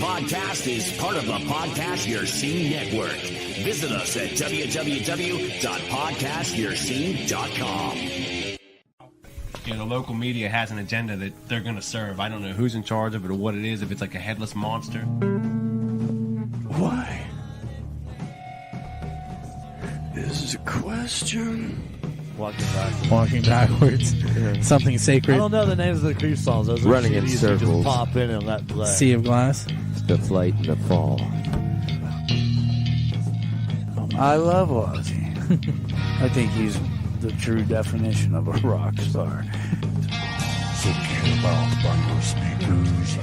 podcast is part of the Podcast Your Scene Network. Visit us at www.podcastyourscene.com. You know, the local media has an agenda that they're going to serve. I don't know who's in charge of it or what it is, if it's like a headless monster. Why? Is a question. Walking backwards. Something sacred. I don't know the names of the creep songs. Those are Running in CDs you just circles. pop in and let play. Sea of Glass. The flight and the fall. I love Ozzy. I think he's the true definition of a rock star. So care about bundle speakers.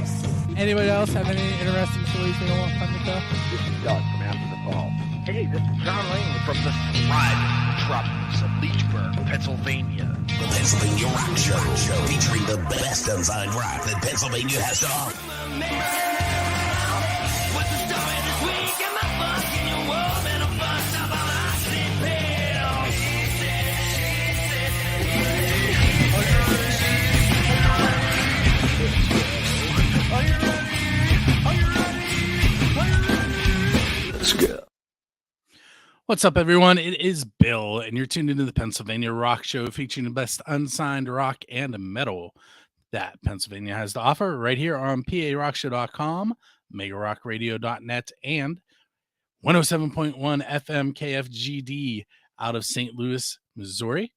Anybody else have any interesting stories they don't want on the show? This is Doug from After the Fall. Hey, this is John Lane from the Thriving Metropolis of Leechburg, Pennsylvania. The Pennsylvania Rock Show, featuring the best unsigned rock that Pennsylvania has to offer. What's up, everyone? It is Bill, and you're tuned into the Pennsylvania Rock Show, featuring the best unsigned rock and metal that Pennsylvania has to offer right here on PARockShow.com, MegaRockRadio.net, and 107.1 FM KFGD out of St. Louis, Missouri,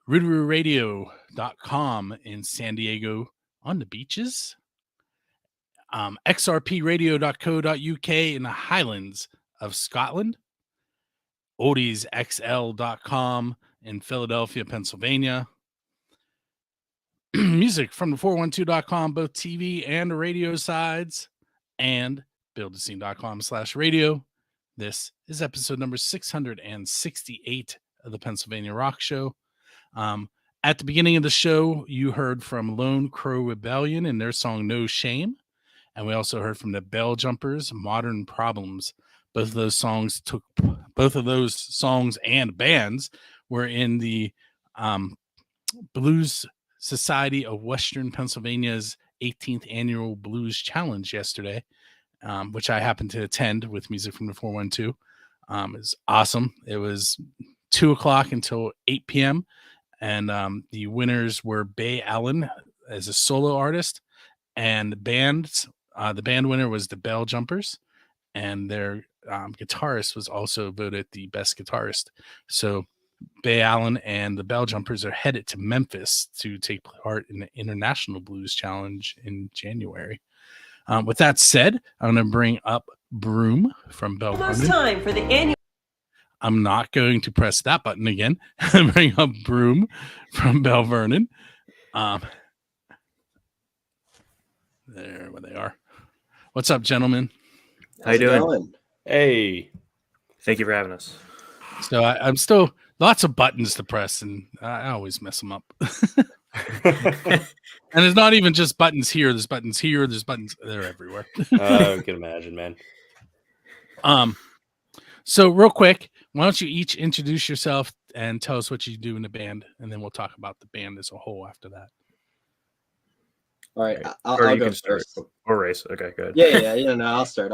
RoodarooRadio.com in San Diego on the beaches, XRPRadio.co.uk in the Highlands of Scotland, oldiesxl.com in Philadelphia, Pennsylvania. Music from the 412.com, both TV and radio sides, and buildascene.com/radio. This is episode number 668 of the Pennsylvania Rock Show. At the beginning of the show, you heard from Lone Crow Rebellion and their song No Shame. And we also heard from the Bell Jumpers, Modern Problems. Both of those songs and bands were in the Blues Society of Western Pennsylvania's 18th Annual Blues Challenge yesterday, which I happened to attend with music from the 412. It was awesome. It was 2 o'clock until 8 p.m. And the winners were Bay Allen as a solo artist, and the band winner was the Bell Jumpers, and their guitarist was also voted the best guitarist. So Bay Allen and the Bell Jumpers are headed to Memphis to take part in the International Blues Challenge in January. With that said, I'm going to bring up Broom from Belle Vernon. Almost time for the annual. I'm not going to press that button again. Bring up Broom from Belle Vernon. There they are. What's up, gentlemen? How you doing? Hey, thank you for having us. So I'm still lots of buttons to press, and I always mess them up. And it's not even just buttons here. There's buttons here. There's buttons. They're everywhere. I can imagine, man. So real quick, why don't you each introduce yourself and tell us what you do in the band, and then we'll talk about the band as a whole after that. All right, I'll go first. Or Race. Okay, good. Yeah. No, I'll start.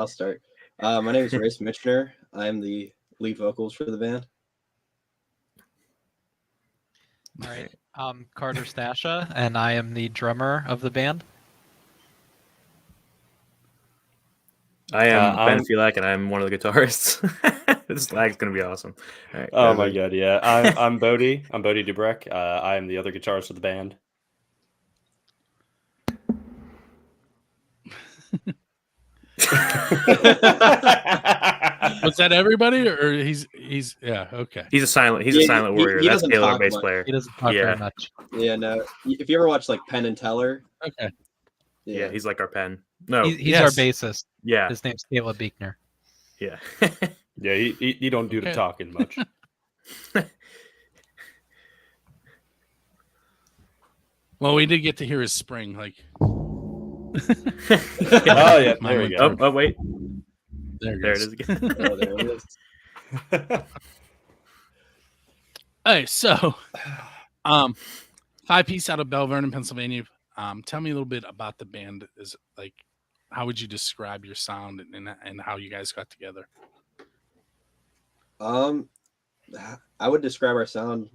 My name is Race Michener. I am the lead vocals for the band. All right, I'm Carter Stasha, and I am the drummer of the band. I am Ben Felak, and I'm one of the guitarists. This lag's gonna be awesome. All right, oh my god, yeah. I'm Bodie. I'm Bodie Dubrek. I am the other guitarist of the band. Was that everybody, or he's yeah, okay. He's a silent warrior. That's Taylor, our bass player. He doesn't talk very much. Yeah, no. If you ever watch like Penn and Teller, okay. Yeah, he's like our Penn. No, he's our bassist. Yeah, his name's Caleb Beekner. Yeah, yeah. He don't do the talking much. Well, we did get to hear his spring, like. Oh yeah, there we go. Oh wait, there it is again. Oh, there it is. Hey, so, 5-piece out of Belle Vernon, Pennsylvania. Tell me a little bit about the band. Is like, how would you describe your sound and how you guys got together? I would describe our sound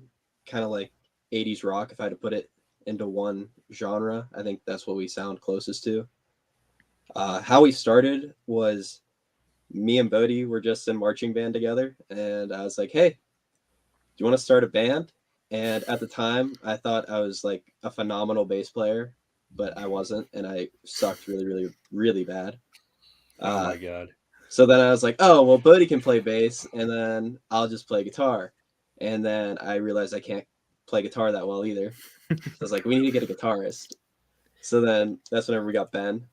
kind of like 80s rock if I had to put it into one genre. I think that's what we sound closest to. How we started was me and Bodie were just in marching band together, and I was like, "Hey, do you want to start a band?" And at the time, I thought I was like a phenomenal bass player, but I wasn't, and I sucked really, really, really bad. Oh my god. So then I was like, "Oh, well, Bodie can play bass, and then I'll just play guitar." And then I realized I can't play guitar that well either. So I was like, "We need to get a guitarist." So then that's whenever we got Ben.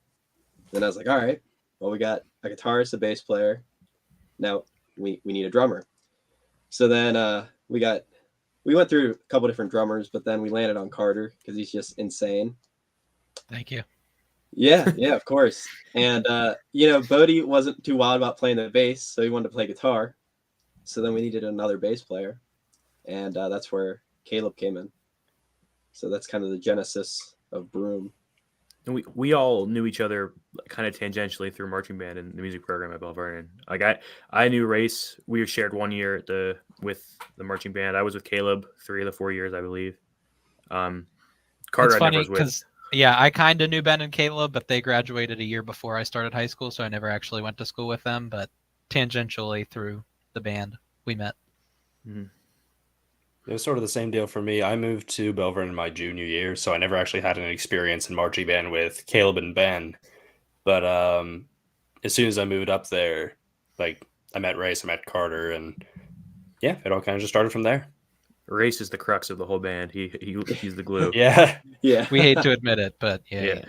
Then I was like, "All right, well, we got a guitarist, a bass player. Now we need a drummer." So then we went through a couple different drummers, but then we landed on Carter because he's just insane. Thank you. Yeah, of course. And Bodie wasn't too wild about playing the bass, so he wanted to play guitar. So then we needed another bass player, and that's where Caleb came in. So that's kind of the genesis of Broom. And we all knew each other kind of tangentially through marching band and the music program at Belle Vernon. Like I knew Race. We shared 1 year with the marching band. I was with Caleb 3 of the 4 years, I believe. Carter, it's I funny never was with. because I kind of knew Ben and Caleb, but they graduated a year before I started high school, so I never actually went to school with them. But tangentially through the band, we met. Mm-hmm. It was sort of the same deal for me. I moved to Belle Vernon my junior year, so I never actually had an experience in marching band with Caleb and Ben. But as soon as I moved up there, like I met Race, I met Carter, and yeah, it all kind of just started from there. Race is the crux of the whole band. He's the glue. Yeah. We hate to admit it, but yeah.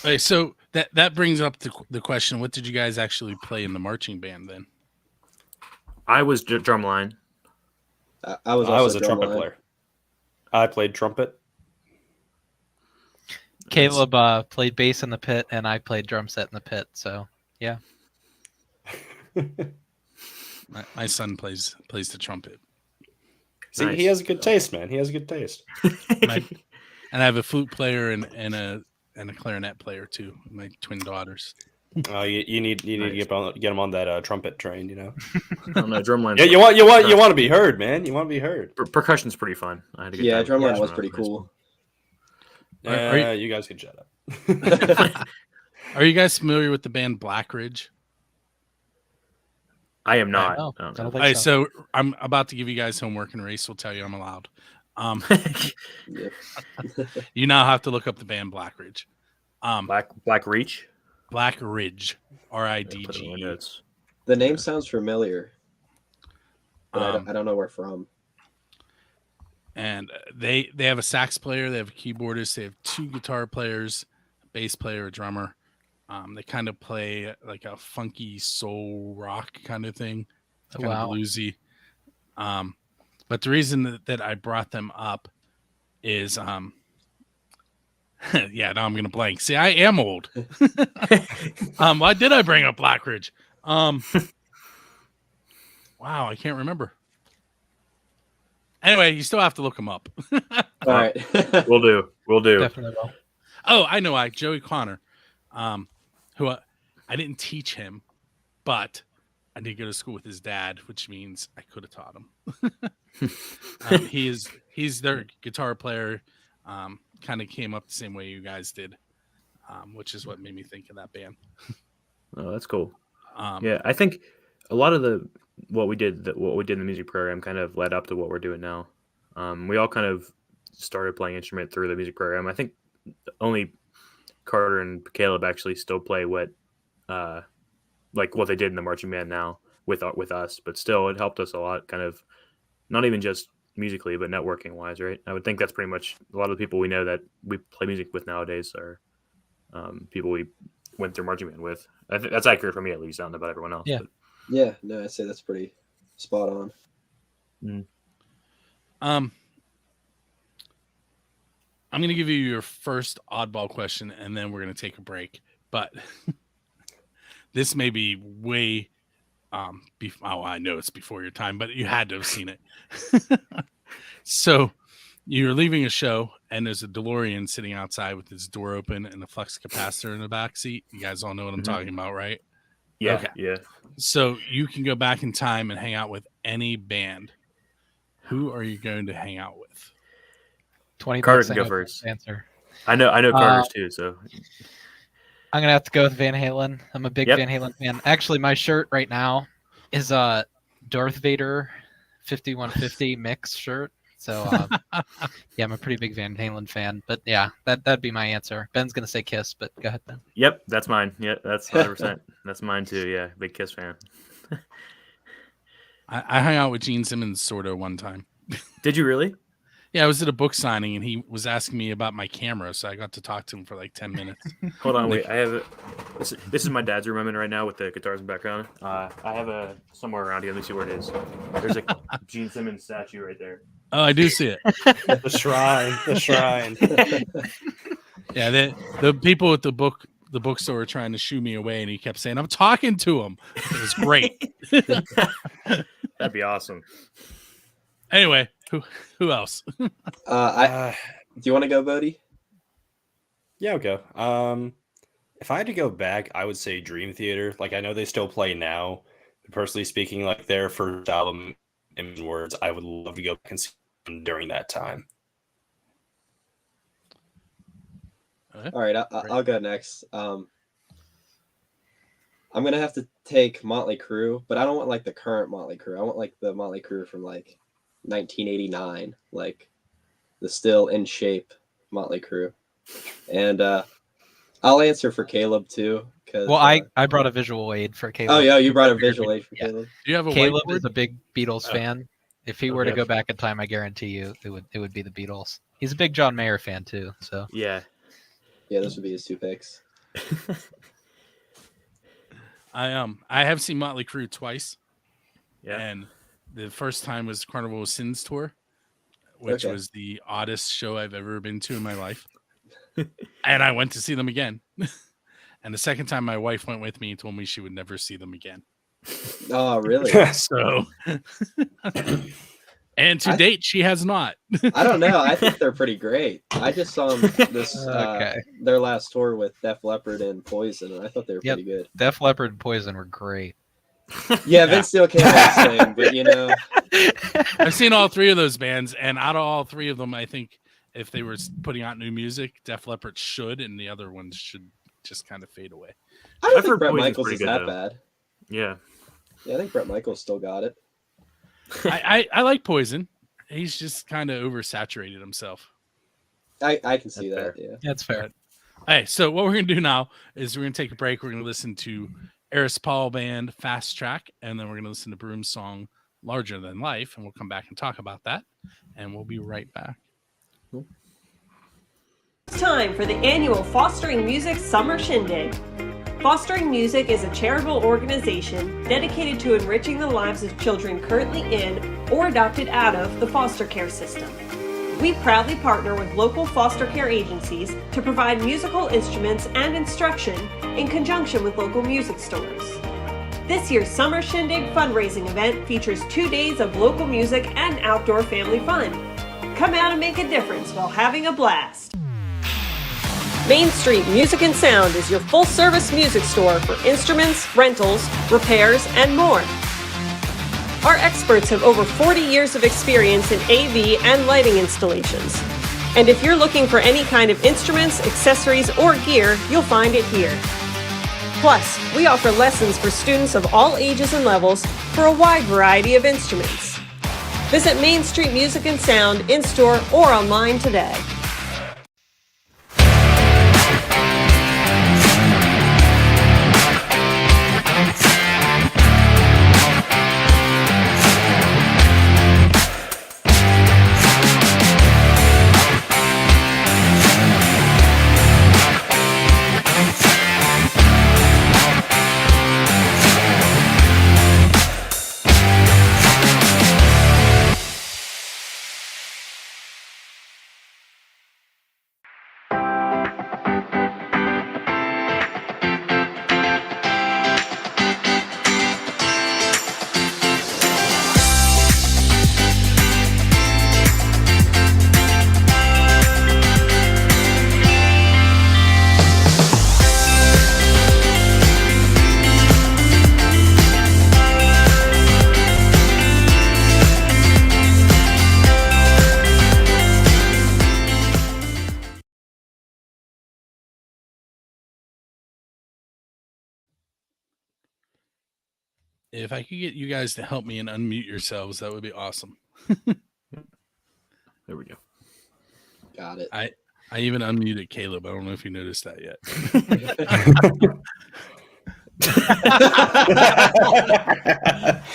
Okay, so that brings up the question: what did you guys actually play in the marching band then? I was drumline. I was a trumpet player. I played trumpet. Caleb played bass in the pit, and I played drum set in the pit. So yeah. My son plays the trumpet. See, Nice. He has a good taste, man. He has a good taste. And I have a flute player and a clarinet player too. My twin daughters. You need to get them on that trumpet train, you know. I don't know, drumline. Yeah, you want to be heard, man. You want to be heard. Percussion's pretty fun. I had a good time. Drumline was pretty cool. You guys can shut up. Are you guys familiar with the band Black Ridge? I am not. No, I don't I know. don't think So I'm about to give you guys homework, and Race will tell you I'm allowed. You now have to look up the band Black Ridge. Black Reach. Black Ridge, RIDG. The name sounds familiar, but I don't know where from. And they have a sax player, they have a keyboardist, they have 2 guitar players, a bass player, a drummer. They kind of play like a funky soul rock kind of thing. It's kind of bluesy. But the reason that I brought them up is yeah, now I'm gonna blank. See, I am old. Why did I bring up Black Ridge? Wow, I can't remember. Anyway, you still have to look them up. All right. We'll do. Definitely will. Oh, I know. Joey Connor, who I didn't teach him, but I did go to school with his dad, which means I could have taught him. He's their guitar player. Kind of came up the same way you guys did, which is what made me think of that band. Oh, that's cool. Yeah, I think a lot of what we did in the music program kind of led up to what we're doing now. We all kind of started playing instrument through the music program. I think only Carter and Caleb actually still play what they did in the marching band now with us, but still it helped us a lot, kind of not even just musically, but networking wise, right? I would think that's pretty much a lot of the people we know that we play music with nowadays are people we went through marching band with. I think that's accurate for me, at least. I don't know about everyone else. Yeah. But. Yeah, no, I'd say that's pretty spot on. I'm going to give you your first oddball question, and then we're going to take a break. But this may be way I know it's before your time, but you had to have seen it. So you're leaving a show and there's a DeLorean sitting outside with its door open and a flux capacitor in the back seat. You guys all know what I'm talking about, right? Yeah, Okay. yeah. So you can go back in time and hang out with any band. Who are you going to hang out with? 20 Carter bucks can I go have first. to answer. I know Carter's too, so I'm gonna have to go with Van Halen. I'm a big Yep. Van Halen fan. Actually, my shirt right now is a Darth Vader 5150 mix shirt. So yeah, I'm a pretty big Van Halen fan. But yeah, that'd be my answer. Ben's gonna say Kiss, but go ahead, Ben. Yep, that's mine. Yeah, that's 100%. That's mine too. Yeah, big Kiss fan. I hung out with Gene Simmons sort of one time. Did you really? Yeah, I was at a book signing and he was asking me about my camera, so I got to talk to him for like 10 minutes. Hold on, wait. I have it. This is my dad's room I'm in right now with the guitars in the background. I have a somewhere around here. Let me see where it is. There's a Gene Simmons statue right there. Oh, I do see it. The shrine. The shrine. Yeah, the people at the bookstore were trying to shoo me away, and he kept saying, "I'm talking to him." It was great. That'd be awesome. Anyway, who else? Do you want to go, Bodie? Yeah, I'll go. If I had to go back, I would say Dream Theater. Like, I know they still play now. But personally speaking, like their first album, in words, I would love to go back and see them during that time. All right, I'll go next. I'm gonna have to take Motley Crue, but I don't want like the current Motley Crue. I want like the Motley Crue from like 1989, like the still in shape Motley Crue. And I'll answer for Caleb too. Well, I brought a visual aid for Caleb. Oh yeah, you brought a visual aid for Caleb. Do you have a Caleb whiteboard? is a big Beatles fan. If he were to Okay. go back in time, I guarantee you it would be the Beatles. He's a big John Mayer fan too. So Yeah. Yeah, those would be his two picks. I have seen Motley Crue twice. Yeah. And the first time was Carnival of Sins tour, which was the oddest show I've ever been to in my life. And I went to see them again. And the second time my wife went with me and told me she would never see them again. Oh, really? So and to date she has not. I don't know. I think they're pretty great. I just saw them their last tour with Def Leppard and Poison, and I thought they were pretty good. Def Leppard and Poison were great. Yeah, Vince Steele can't sing, but you know, I've seen all three of those bands, and out of all three of them, I think if they were putting out new music, Def Leppard should, and the other ones should just kind of fade away. I don't I've think heard Bret Poison's Michaels pretty is good, that though. bad. Yeah. Yeah, I think Bret Michaels still got it. I like Poison. He's just kind of oversaturated himself. I can see That's that. Yeah. That's fair. Hey, so what we're going to do now is we're going to take a break. We're going to listen to Eris Paul Band Fast Track, and then we're going to listen to Broom's song Larger Than Life, and we'll come back and talk about that, and we'll be right back. It's time for the annual Fostering Music Summer Shindig. Fostering Music is a charitable organization dedicated to enriching the lives of children currently in or adopted out of the foster care system. We proudly partner with local foster care agencies to provide musical instruments and instruction in conjunction with local music stores. This year's Summer Shindig fundraising event features 2 days of local music and outdoor family fun. Come out and make a difference while having a blast. Main Street Music and Sound is your full-service music store for instruments, rentals, repairs, and more. Our experts have over 40 years of experience in AV and lighting installations. And if you're looking for any kind of instruments, accessories, or gear, you'll find it here. Plus, we offer lessons for students of all ages and levels for a wide variety of instruments. Visit Main Street Music and Sound in-store or online today. If I could get you guys to help me and unmute yourselves, that would be awesome. There we go. Got it. I even unmuted Caleb. I don't know if you noticed that yet.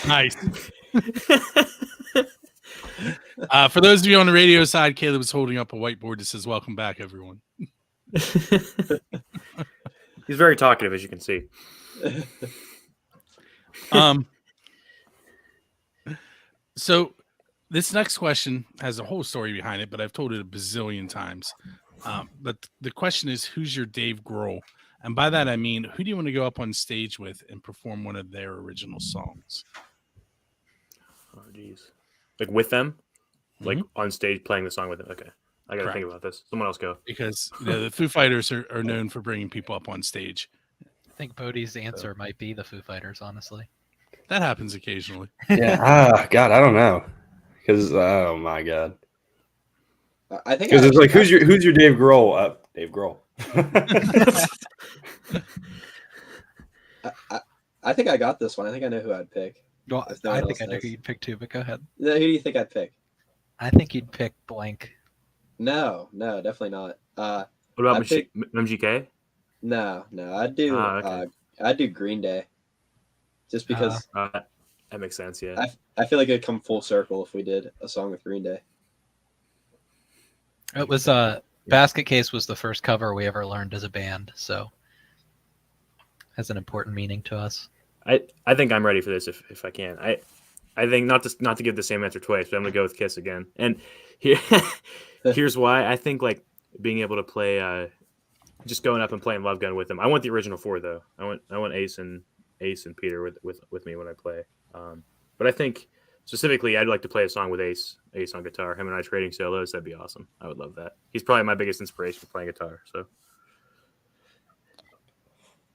Nice. For those of you on the radio side, Caleb is holding up a whiteboard that says "Welcome back, everyone." He's very talkative, as you can see. So this next question has a whole story behind it, but I've told it a bazillion times. But the question is, who's your Dave Grohl? And by that, I mean, who do you want to go up on stage with and perform one of their original songs? Oh, geez. Like with them? Like on stage playing the song with them? Okay. I got to think about this. Someone else go. Because the Foo Fighters are known for bringing people up on stage. I think Bodie's answer might be the Foo Fighters, honestly. That happens occasionally. Yeah. God, I don't know. Because, oh my God. I think because it's like, who's your Dave Grohl? Dave Grohl. I think I got this one. I think I know who I'd pick. Well, I think I know who you'd pick too, but go ahead. Who do you think I'd pick? I think you'd pick blank. No, definitely not. What about MGK? No, I'd do I'd do Green Day. Just because that makes sense, yeah. I feel like it'd come full circle if we did a song with Green Day. It was Basket Case was the first cover we ever learned as a band, so has an important meaning to us. I think I'm ready for this if I can. I think not to give the same answer twice, but I'm gonna go with Kiss again. And here's why. I think like being able to play just going up and playing Love Gun with them. I want the original four though. I want Ace and Peter with me when I play. But I think specifically I'd like to play a song with Ace on guitar. Him and I trading solos, that'd be awesome. I would love that. He's probably my biggest inspiration for playing guitar. So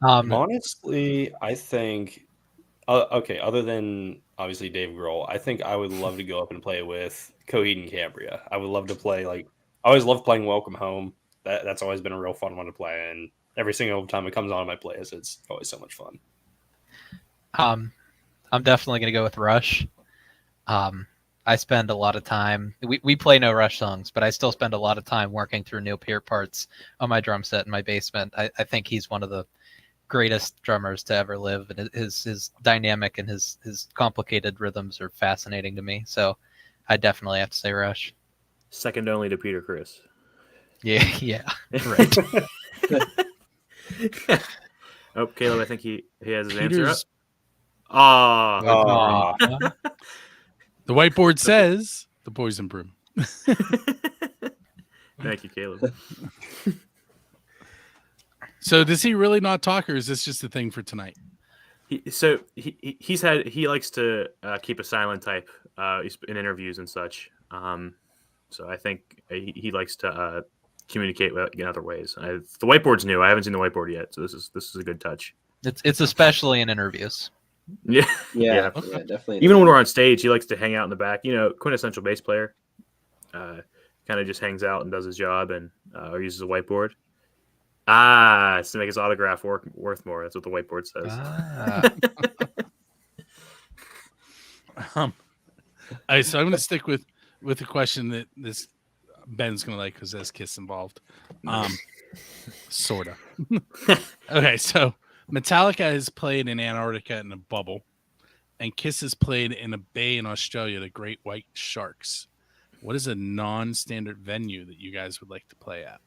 honestly, I think okay, other than obviously Dave Grohl, I think I would love to go up and play with Coheed and Cambria. I would love to play I always love playing Welcome Home. That's always been a real fun one to play, and every single time it comes on my playlist, it's always so much fun. I'm definitely gonna go with Rush. I spend a lot of time. We play no Rush songs, but I still spend a lot of time working through Neil Peart parts on my drum set in my basement. I think he's one of the greatest drummers to ever live, and his dynamic and his complicated rhythms are fascinating to me. So I definitely have to say Rush. Second only to Peter Criss. Yeah, right. Oh, Caleb, I think he has his Peter's... answer up. The whiteboard says the Boys in Broom. Thank you, Caleb. So does he really not talk, or is this just a thing for tonight? He likes to keep a silent type in interviews and such. So I think he likes to communicate in other ways. The whiteboard's new. I haven't seen the whiteboard yet, so this is a good touch. It's especially in interviews. Yeah, definitely. Even when we're on stage, he likes to hang out in the back. You know, quintessential bass player. Kind of just hangs out and does his job and or uses a whiteboard. It's to make his autograph worth more. That's what the whiteboard says. All right, so I'm going to stick with a question that this Ben's going to like because there's Kiss involved. Sort of. Okay, so Metallica has played in Antarctica in a bubble, and Kiss has played in a bay in Australia, the Great White Sharks. What is a non-standard venue that you guys would like to play at?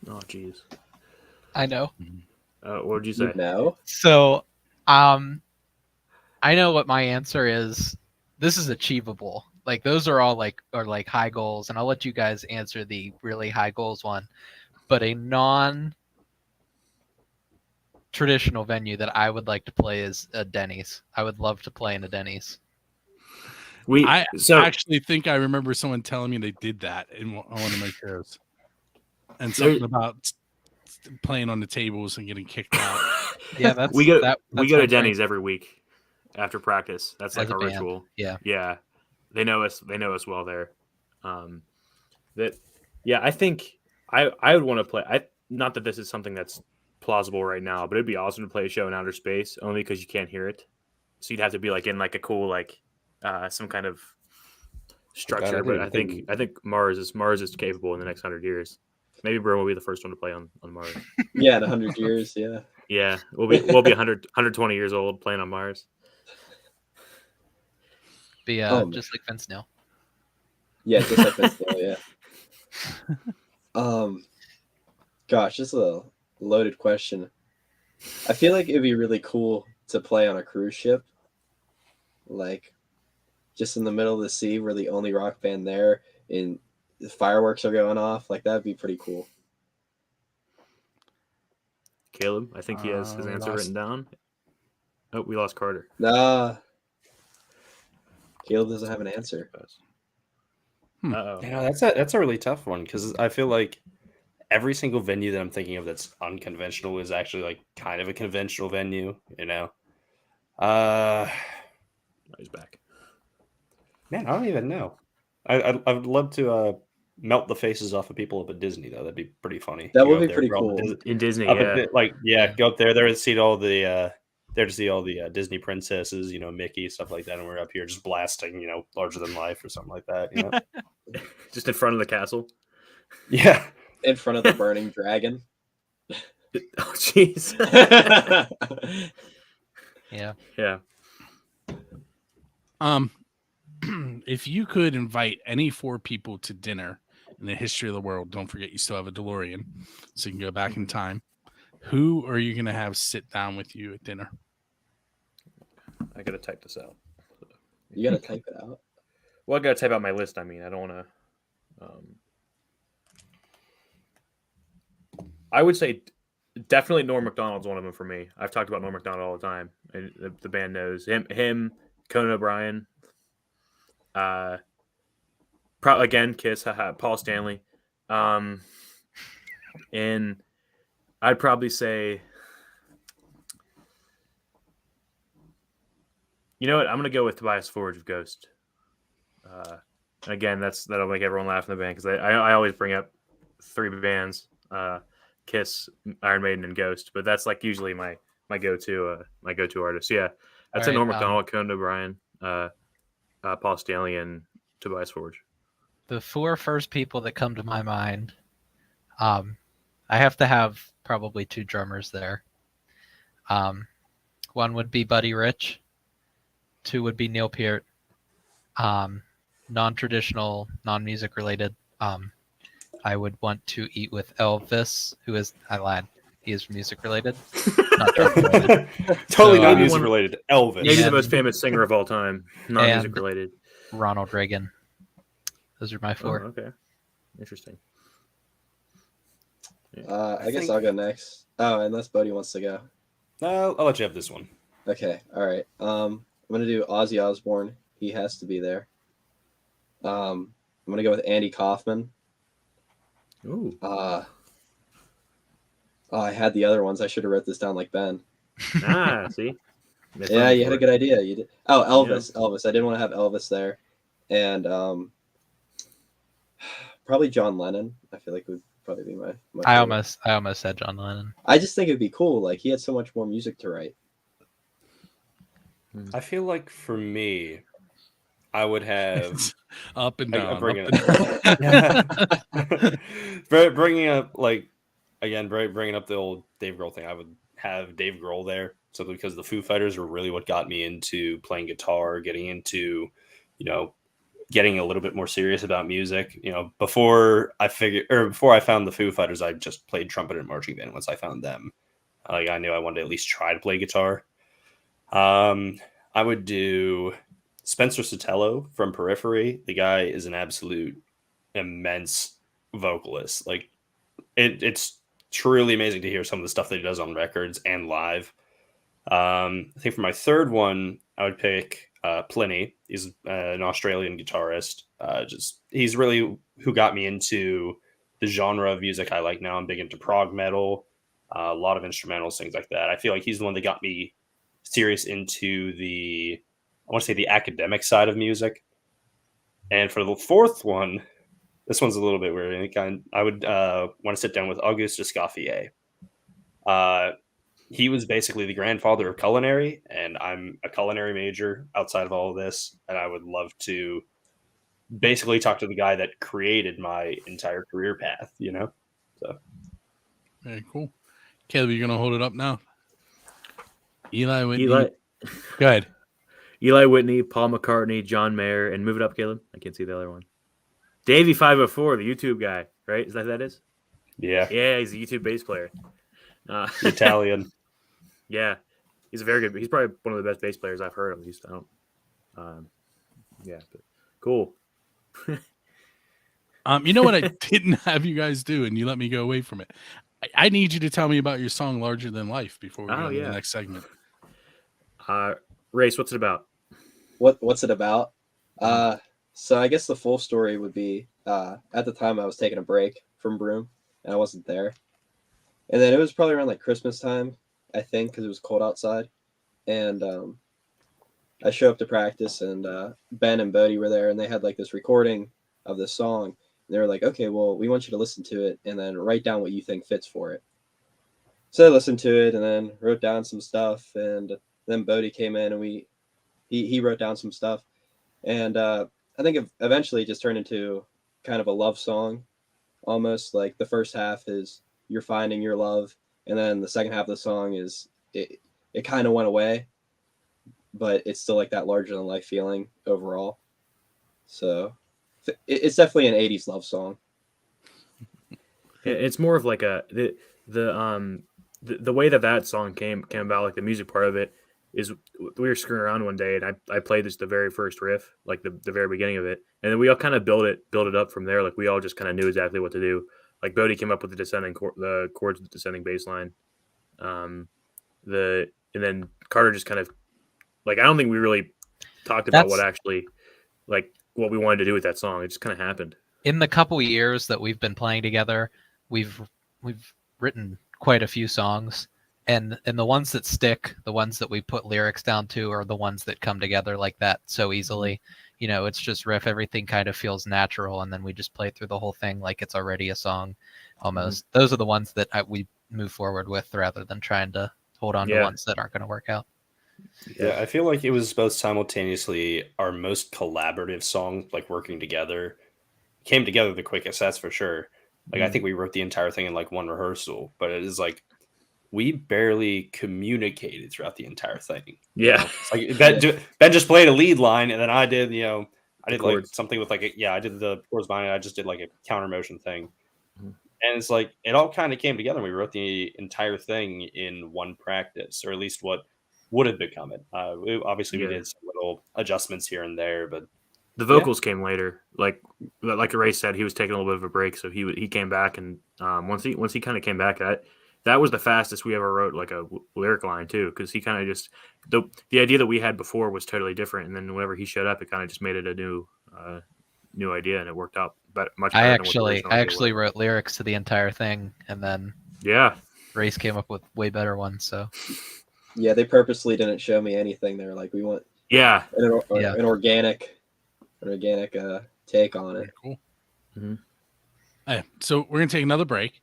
Oh, geez. I know. What would you say? No. So, I know what my answer is. This is achievable. Like those are all like high goals, and I'll let you guys answer the really high goals one. But a non-traditional venue that I would like to play is a Denny's. I would love to play in a Denny's. I actually think I remember someone telling me they did that on one of my shows, and something about playing on the tables and getting kicked out. Yeah, we go to Denny's every week after practice. That's like As a our band. ritual. Yeah. They know us well there. I think I would want to play. Not that this is something that's plausible right now, but it'd be awesome to play a show in outer space only because you can't hear it. So you'd have to be like in like a cool like some kind of structure. I But didn't I think Mars is capable in the next 100 years. Maybe Broom will be the first one to play on Mars. Yeah, in 100 years. Yeah. Yeah, we'll be 120 years old playing on Mars. Be just like Vince Neil. Yeah, just like Vince Neil. Yeah. Gosh, this is a loaded question. I feel like it'd be really cool to play on a cruise ship, like just in the middle of the sea. We're the only rock band there, and the fireworks are going off. Like that'd be pretty cool. Caleb, I think he has his answer written down. Oh, we lost Carter. Nah, Caleb doesn't have an answer. Uh-oh. That's a really tough one because I feel like every single venue that I'm thinking of that's unconventional is actually like kind of a conventional venue, you know. He's back. Man, I don't even know. I'd love to melt the faces off of people up at Disney though. That'd be pretty funny. That You would go be up there, pretty go up cool. In Disney, up yeah. Go up there to see all the Disney princesses, you know, Mickey, stuff like that, and we're up here just blasting, you know, Larger Than Life or something like that. You know? Just in front of the castle. Yeah. In front of the burning dragon. Oh, jeez. Yeah. Yeah. If you could invite any 4 people to dinner in the history of the world, don't forget you still have a DeLorean, so you can go back in time. Who are you going to have sit down with you at dinner? I gotta type this out. You gotta type it out. Well, I gotta type out my list. I mean, I don't want to. I would say definitely Norm Macdonald's one of them for me. I've talked about Norm Macdonald all the time, and the band knows him. Conan O'Brien. Again, Kiss. Paul Stanley. And I'd probably say, you know what? I'm gonna go with Tobias Forge of Ghost. And again, that'll make everyone laugh in the band because I always bring up 3 bands: Kiss, Iron Maiden, and Ghost. But that's like usually my go-to artist. Yeah, that's a Norm Macdonald, Conan O'Brien, Paul Stanley, and Tobias Forge. The 4 first people that come to my mind, I have to have probably 2 drummers there. One would be Buddy Rich. 2 would be Neil Peart. Non-traditional, non-music related. I would want to eat with Elvis, I lied. He is music related. Not drum related. Totally not music related. Elvis. Maybe the most famous singer of all time. Not music related. Ronald Reagan. Those are my 4. Oh, okay. Interesting. I guess I'll go next. Oh, unless Bodie wants to go. I'll let you have this one. Okay. All right. I'm gonna do Ozzy Osbourne. He has to be there. I'm gonna go with Andy Kaufman. Ooh. I had the other ones. I should have wrote this down like Ben. See. Yeah, you had a good idea. You did. Oh, Elvis. Yeah. Elvis. I didn't want to have Elvis there, and probably John Lennon. I feel like would probably be my I almost said John Lennon. I just think it'd be cool. Like he had so much more music to write. I feel like for me, I would have up and down. Bringing up bringing up the old Dave Grohl thing. I would have Dave Grohl there simply because the Foo Fighters were really what got me into playing guitar, getting into, you know, getting a little bit more serious about music. You know, before I found the Foo Fighters, I just played trumpet and marching band. Once I found them, I knew I wanted to at least try to play guitar. I would do Spencer Sotelo from Periphery. The guy is an absolute immense vocalist. Like it's truly amazing to hear some of the stuff that he does on records and live. I think for my third one, I would pick Pliny. He's an Australian guitarist. He's really who got me into the genre of music I like now. I'm big into prog metal, a lot of instrumentals, things like that. I feel like he's the one that got me serious into the academic side of music. And for the fourth one, this one's a little bit weird. I would want to sit down with Auguste Escoffier. he was basically the grandfather of culinary, and I'm a culinary major outside of all of this, and I would love to basically talk to the guy that created my entire career path, you know? So Very cool. Caleb, you're going to hold it up now? Eli Whitney. Go ahead. Eli Whitney, Paul McCartney, John Mayer, and move it up, Caleb. I can't see the other one. Davey 504, the YouTube guy, right? Is that who that is? Yeah. Yeah, he's a YouTube bass player. Italian. Yeah, he's a very good. He's probably one of the best bass players I've heard. At least I don't. Yeah, but cool. You know what I didn't have you guys do, and you let me go away from it. I need you to tell me about your song "Larger Than Life" before we go to the next segment. Race, what's it about? What's it about? So I guess the full story would be at the time I was taking a break from Broom and I wasn't there, and then it was probably around like Christmas time, I think, because it was cold outside, and I show up to practice, and Ben and Bodie were there, and they had like this recording of this song. And they were like, "Okay, well, we want you to listen to it and then write down what you think fits for it." So I listened to it and then wrote down some stuff, and then Bodie came in and he wrote down some stuff, and I think eventually it just turned into kind of a love song, almost. Like the first half is you're finding your love, and then the second half of the song is it kind of went away, but it's still like that larger than life feeling overall. So it's definitely an 80s love song. It's more of like the way that song came about, like the music part of it, is we were screwing around one day, and I played the very first riff, like the very beginning of it, and then we all kind of built it up from there. Like we all just kind of knew exactly what to do. Like Bodie came up with the chords with the descending bass line, and then Carter just kind of, like, I don't think we really talked about what we wanted to do with that song. It just kind of happened. In the couple of years that we've been playing together, we've written quite a few songs, and the ones that stick, the ones that we put lyrics down to, are the ones that come together like that so easily. You know, it's just riff. Everything kind of feels natural, and then we just play through the whole thing like it's already a song almost. Mm-hmm. Those are the ones that we move forward with rather than trying to hold on to ones that aren't going to work out. Yeah, I feel like it was both simultaneously our most collaborative song, like working together. Came together the quickest, that's for sure. Like, I think we wrote the entire thing in like one rehearsal, but it is like we barely communicated throughout the entire thing. Yeah. Like Ben just played a lead line, and then I did, like something with like I did the chords behind it. I just did like a counter motion thing. And it's like it all kind of came together. And we wrote the entire thing in one practice, or at least what would have become it. We did some little adjustments here and there, but the vocals came later. Like Ray said, he was taking a little bit of a break, so he came back, and once he kind of came back, that was the fastest we ever wrote like a lyric line too, because he kind of just the idea that we had before was totally different, and then whenever he showed up, it kind of just made it a new idea, and it worked out much better. I actually wrote lyrics to the entire thing, and then Race came up with way better ones. So yeah, they purposely didn't show me anything. They're like, we want an organic take on it. Cool. Mm-hmm. Hey, so we're gonna take another break.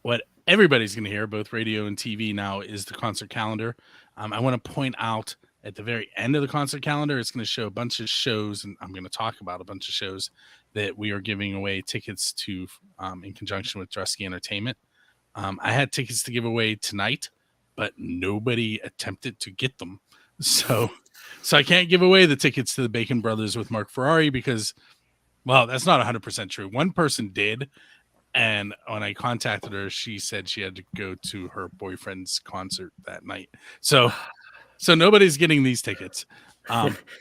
What everybody's gonna hear, both radio and TV now, is the concert calendar. I want to point out at the very end of the concert calendar, it's going to show a bunch of shows, and I'm going to talk about a bunch of shows that we are giving away tickets to in conjunction with Drusky Entertainment. I had tickets to give away tonight, but nobody attempted to get them. So I can't give away the tickets to the Bacon Brothers with Mark Ferrari because, well, that's not 100% true. One person did, and when I contacted her, she said she had to go to her boyfriend's concert that night. So nobody's getting these tickets.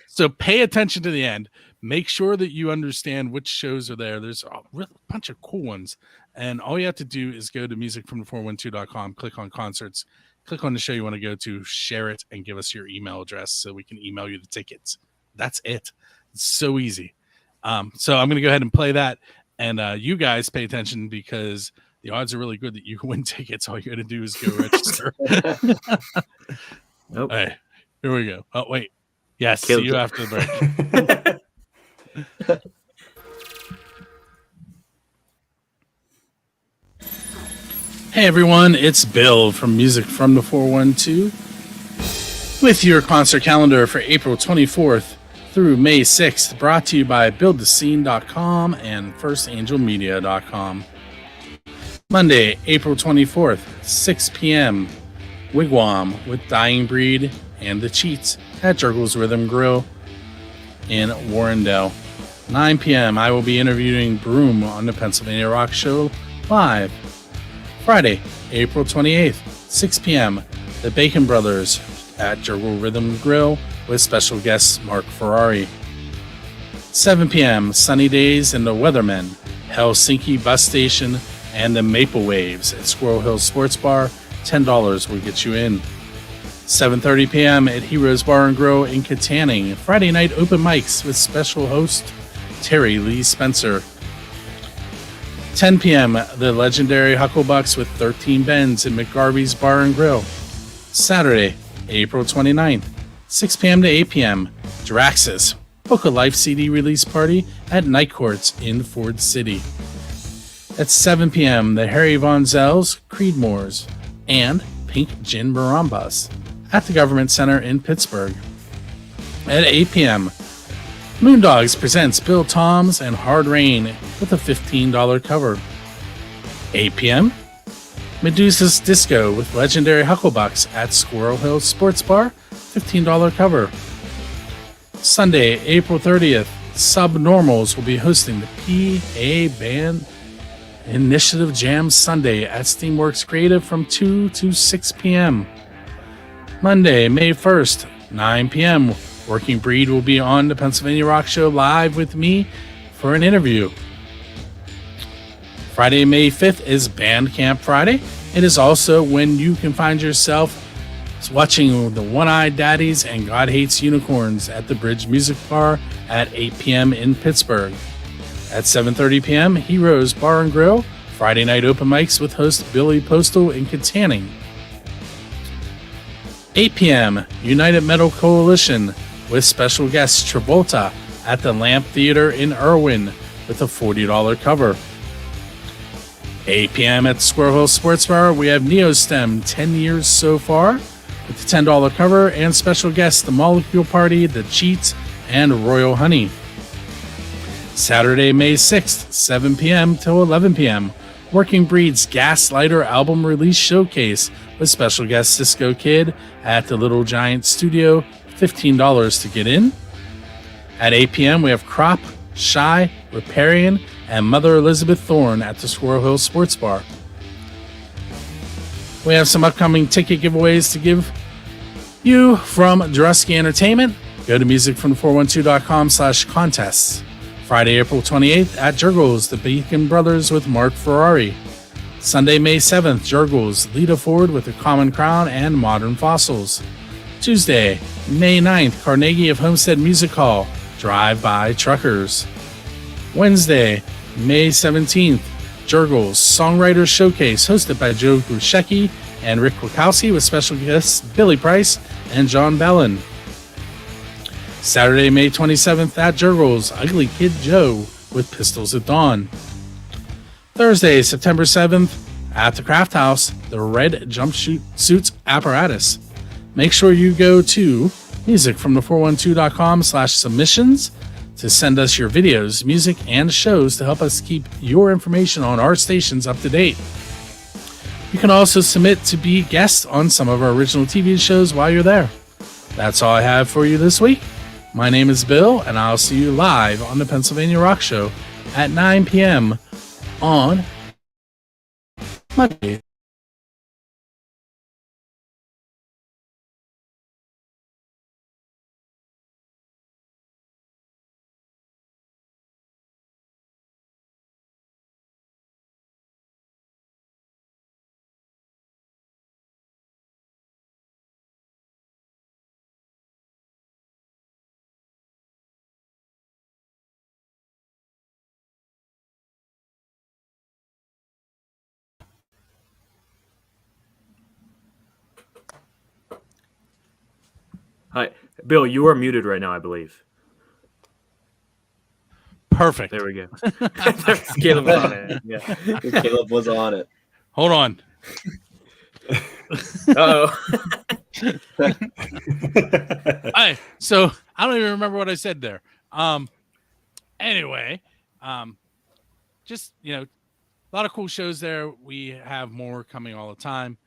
So pay attention to the end. Make sure that you understand which shows are there. There's a bunch of cool ones. And all you have to do is go to musicfromthe412.com, click on concerts, click on the show you want to go to, share it, and give us your email address so we can email you the tickets. That's it. It's so easy. So I'm going to go ahead and play that. And you guys pay attention because the odds are really good that you can win tickets. All you got to do is go register. Nope. All right, here we go. Oh, wait. Yes, see you after the break. Hey everyone, it's Bill from Music from the 412 with your concert calendar for April 24th through May 6th, brought to you by BuildTheScene.com and FirstAngelMedia.com. Monday, April 24th, 6 p.m., Wigwam with Dying Breed and The Cheats at Jurgles Rhythm Grill in Warrendale. 9 p.m., I will be interviewing Broom on the Pennsylvania Rock Show live. Friday, April 28th, 6 p.m., the Bacon Brothers at Jurgle Rhythm Grill with special guest Mark Ferrari. 7 p.m., Sunny Days and the Weathermen, Helsinki Bus Station, and the Maple Waves at Squirrel Hill Sports Bar. $10 will get you in. 7:30 p.m. at Heroes Bar and Grill in Katanning. Friday night open mics with special host Terry Lee Spencer. 10 p.m. the legendary Hucklebucks with 13 Bends in McGarvey's Bar and Grill. Saturday, April 29th, 6 p.m. to 8 p.m. Draxus Book a Life CD release party at Night Courts in Ford City. At 7 p.m. the Harry Von Zell's, Creedmoors, and Pink Gin Barambas at the Government Center in Pittsburgh. At 8 p.m. Moondogs presents Bill Toms and Hard Rain with a $15 cover. 8 p.m. Medusa's Disco with legendary Hucklebucks at Squirrel Hill Sports Bar, $15 cover. Sunday, April 30th, Subnormals will be hosting the PA Band Initiative Jam Sunday at Steamworks Creative from 2 to 6 p.m. Monday, May 1st, 9 p.m., Working Breed will be on the Pennsylvania Rock Show live with me for an interview. Friday, May 5th is Band Camp Friday. It is also when you can find yourself watching the One-Eyed Daddies and God Hates Unicorns at the Bridge Music Bar at 8 p.m. in Pittsburgh. At 7:30 p.m., Heroes Bar and Grill, Friday night open mics with host Billy Postal in Katanning. 8 p.m., United Metal Coalition with special guest Travolta at the Lamp Theater in Irwin with a $40 cover. 8 p.m. at Squirrel Hill Sports Bar, we have Neostem 10 years so far with the $10 cover and special guests The Molecule Party, The Cheats, and Royal Honey. Saturday, May 6th, 7 p.m. till 11 p.m., Working Breed's Gaslighter album release showcase with special guest Cisco Kid at the Little Giant Studio, $15 to get in. At 8 p.m., we have Crop, Shy, Riparian, and Mother Elizabeth Thorne at the Squirrel Hill Sports Bar. We have some upcoming ticket giveaways to give you from Drusky Entertainment. Go to musicfrom412.com/contests. Friday, April 28th at Jurgles, the Bacon Brothers with Mark Ferrari. Sunday, May 7th, Jurgles, Lita Ford with The Common Crown and Modern Fossils. Tuesday, May 9th, Carnegie of Homestead Music Hall, Drive-By Truckers. Wednesday, May 17th, Jurgles Songwriters Showcase hosted by Joe Gruszecki and Rick Wachowski with special guests Billy Price and John Bellin. Saturday, May 27th at Jurgles, Ugly Kid Joe with Pistols at Dawn. Thursday, September 7th at the Craft House, the Red Jumpsuits Apparatus. Make sure you go to musicfromthe412.com/submissions to send us your videos, music, and shows to help us keep your information on our stations up to date. You can also submit to be guests on some of our original TV shows while you're there. That's all I have for you this week. My name is Bill, and I'll see you live on the Pennsylvania Rock Show at 9 p.m. on Monday. Hi, Bill. You are muted right now, I believe. Perfect. There we go. Caleb was on it. Yeah, Caleb was on it. Hold on. Oh. So I don't even remember what I said there. Anyway, just a lot of cool shows there. We have more coming all the time.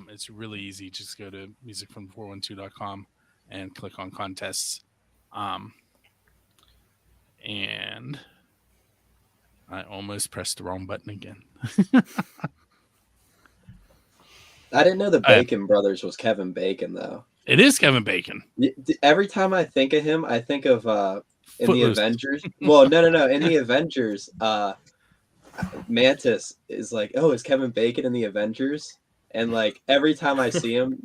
It's really easy. Just go to musicfrom412.com and click on contests. And I almost pressed the wrong button again. I didn't know the Bacon Brothers was Kevin Bacon, though. It is Kevin Bacon. Every time I think of him, I think of in Footloose. the Avengers. Well, no. In the Avengers, Mantis is like, oh, is Kevin Bacon in the Avengers? And like every time I see him,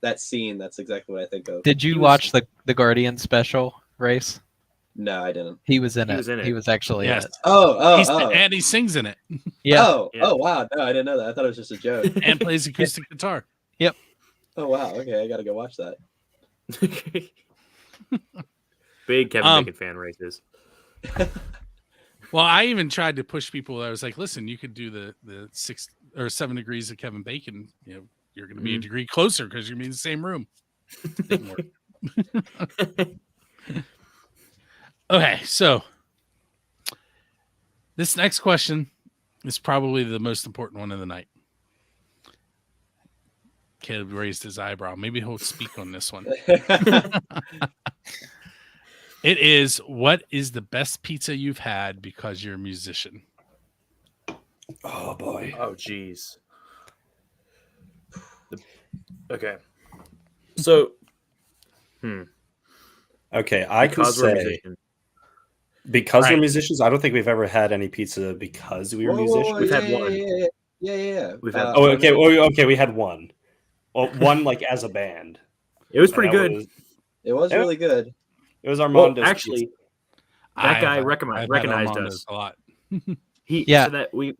that scene, that's exactly what I think of. Did you watch the Guardian special race? No, I didn't. He was in it. He was actually in it. Oh. And he sings in it. Yeah. Oh, wow. No, I didn't know that. I thought it was just a joke. And plays acoustic guitar. Yep. Oh, wow. Okay, I got to go watch that. Big Kevin Bacon fan races. Well, I even tried to push people. I was like, listen, you could do the 6 or 7 degrees of Kevin Bacon. You're going to be a degree closer because you're going to be in the same room. Didn't work. Okay, so this next question is probably the most important one of the night. Caleb raised his eyebrow. Maybe he'll speak on this one. It is, what is the best pizza you've had because you're a musician? Oh, boy. Oh, geez. Okay. So, Okay, I can say, because we're musicians, I don't think we've ever had any pizza because we were musicians. We've had one. Yeah. We've had okay, we had one. Well, one like as a band. It was pretty good. It was really good. It was Armando's. Well, actually, that guy recognized us a lot. So that we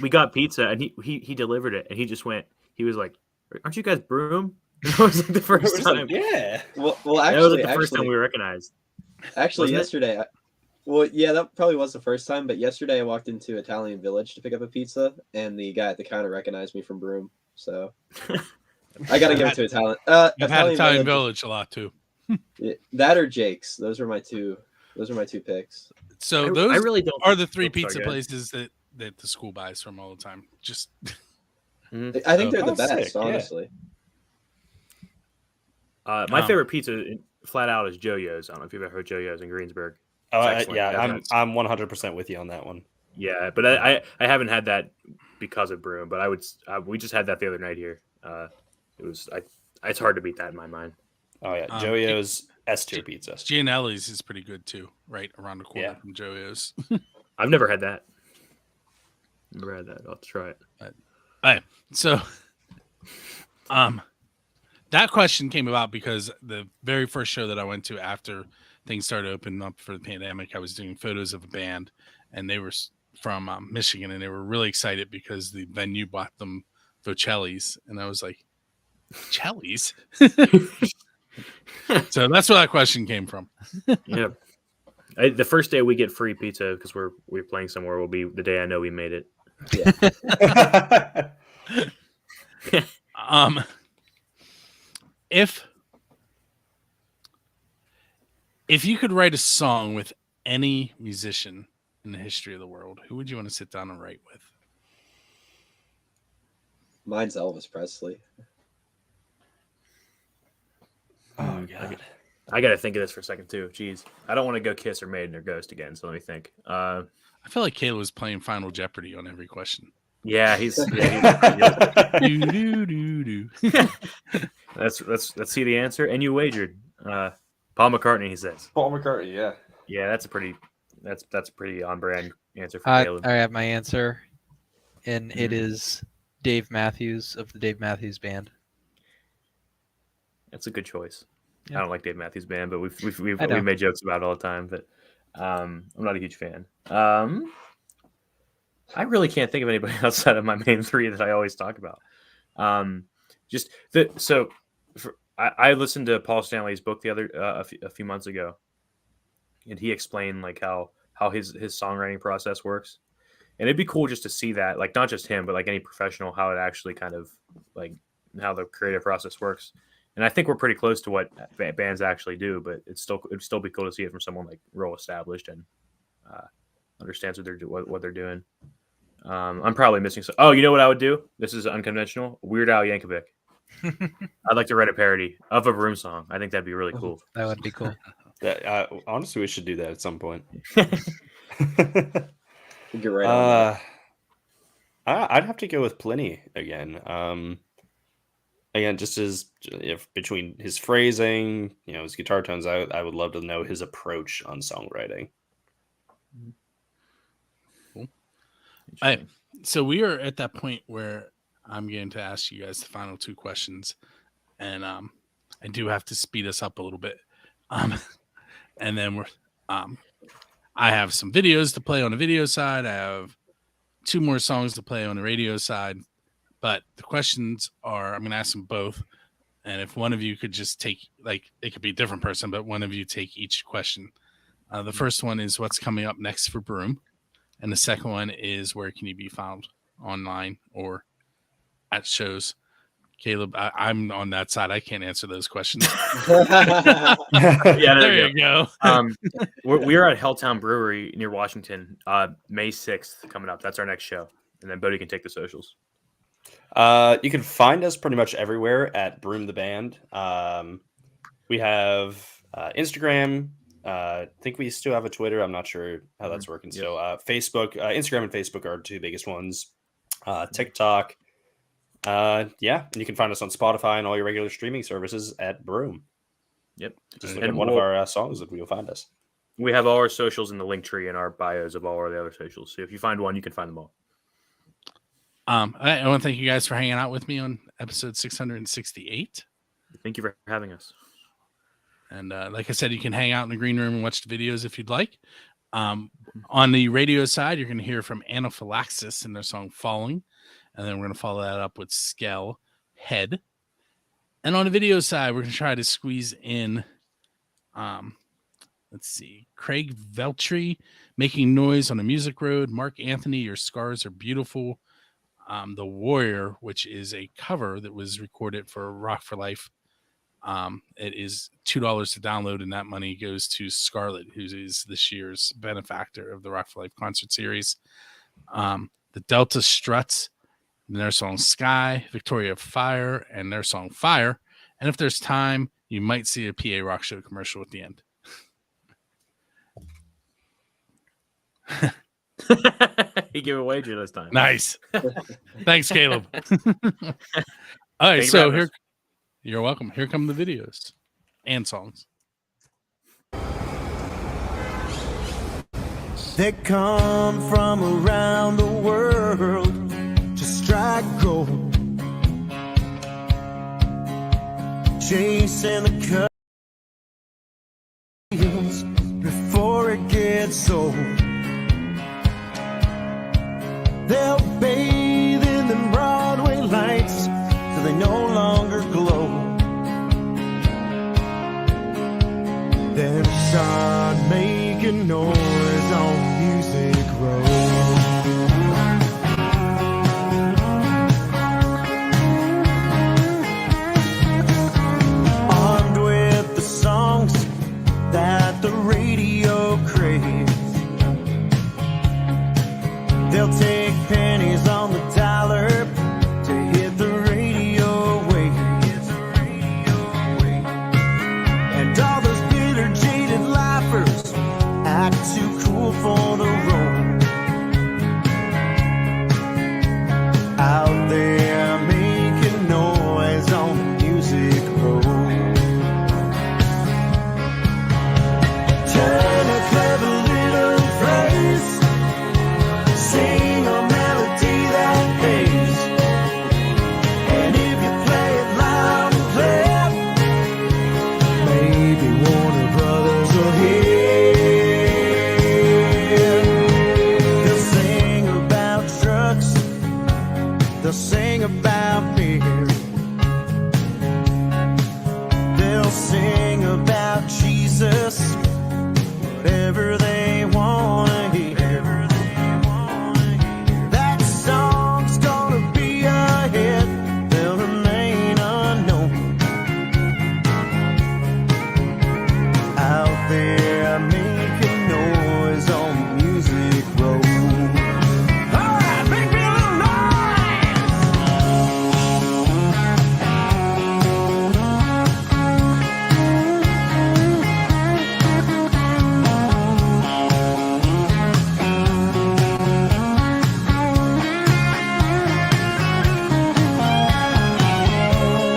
got pizza and he delivered it and he just went. He was like, "Aren't you guys Broom?" That was like the first time. Yeah. Well, actually, that was like the first time we were recognized. Actually, yesterday. That probably was the first time, but yesterday I walked into Italian Village to pick up a pizza, and the guy at the counter recognized me from Broom. So I got to give it to Italian. I've had Italian Village a lot too. That or Jake's. Those are my two picks. So those are the 3 pizza places that the school buys from all the time. Just, I think they're the best, honestly. My favorite pizza, flat out, is Jojo's. I don't know if you've ever heard Jojo's in Greensburg. I'm 100% with you on that one. Yeah, but I haven't had that because of Broom, but we just had that the other night here. It's hard to beat that in my mind. Oh yeah, Jojo's S tier pizza. Gianelli's is pretty good too, right around the corner from Jojo's. I've never had that. Never had that. I'll try it. All right, so that question came about because the very first show that I went to after things started opening up for the pandemic, I was doing photos of a band, and they were from Michigan, and they were really excited because the venue bought them Vocellis, and I was like, Vocellis? So that's where that question came from. Yeah. The first day we get free pizza because we're playing somewhere will be the day I know we made it. Yeah. If you could write a song with any musician in the history of the world, who would you want to sit down and write with? Mine's Elvis Presley. Oh god, I got to think of this for a second too. Jeez, I don't want to go Kiss or Maiden or Ghost again. So let me think. I feel like Caleb was playing Final Jeopardy on every question. Yeah, he's. do. Let's see the answer. And you wagered. Paul McCartney, he says. Paul McCartney, yeah. Yeah, that's a pretty on brand answer for Caleb. I have my answer, and it is Dave Matthews of the Dave Matthews Band. That's a good choice. Yeah. I don't like Dave Matthews Band, but we've made jokes about it all the time. But I'm not a huge fan. I really can't think of anybody outside of my main 3 that I always talk about. I listened to Paul Stanley's book a few months ago, and he explained like how his songwriting process works. And it'd be cool just to see that, like not just him, but like any professional, how it actually kind of like how the creative process works. And I think we're pretty close to what bands actually do, but it'd still be cool to see it from someone like real established and understands what they're doing. I'm probably missing some. Oh, you know what I would do? This is unconventional. Weird Al Yankovic. I'd like to write a parody of a Broom song. I think that'd be really cool. That would be cool. Honestly, we should do that at some point. Get right on that. I'd have to go with Pliny again. Again, just as if between his phrasing, his guitar tones, I would love to know his approach on songwriting. Cool. So we are at that point where I'm going to ask you guys the final 2 questions, and I do have to speed us up a little bit. And then I have some videos to play on the video side. I have 2 more songs to play on the radio side. But the questions are, I'm going to ask them both. And if one of you could just take, like, it could be a different person, but one of you take each question. The first one is what's coming up next for Broom. And the second one is where can you be found online or at shows. Caleb, I'm on that side. I can't answer those questions. Yeah, there you go. We are at Helltown Brewery near Washington, May 6th coming up. That's our next show. And then Bodie can take the socials. You can find us pretty much everywhere at Broom the Band. We have Instagram. I think we still have a Twitter. I'm not sure how that's working still. Facebook, Instagram and Facebook are 2 biggest ones. TikTok. And you can find us on Spotify and all your regular streaming services at Broom. Yep. Just look at one of our songs and you'll find us. We have all our socials in the link tree and our bios of all our other socials. So if you find one, you can find them all. I want to thank you guys for hanging out with me on episode 668. Thank you for having us. And like I said, you can hang out in the green room and watch the videos if you'd like. On the radio side, you're going to hear from Anaphylaxis and their song Falling. And then we're going to follow that up with Skell Head. And on the video side, we're going to try to squeeze in, let's see, Craig Veltri, Making Noise on the Music Road. Mark Anthony, Your Scars Are Beautiful. The Warrior, which is a cover that was recorded for Rock for Life. It is $2 to download, and that money goes to Scarlett, who is this year's benefactor of the Rock for Life concert series. The Delta Struts, and their song Sky, Victoria Fire, and their song Fire. And if there's time, you might see a PA Rock Show commercial at the end. He gave a wager this time. Nice. Thanks, Caleb. All right, so here, you're welcome. Here come the videos and songs. They come from around the world to strike gold, chasing the cutting before it gets old. They'll bathe in the Broadway lights till they no longer glow. Then start making noise on Music Road. Armed with the songs that the radio craves, they'll take pennies on the dollar to hit the radio wave. And all those bitter, jaded lifers act too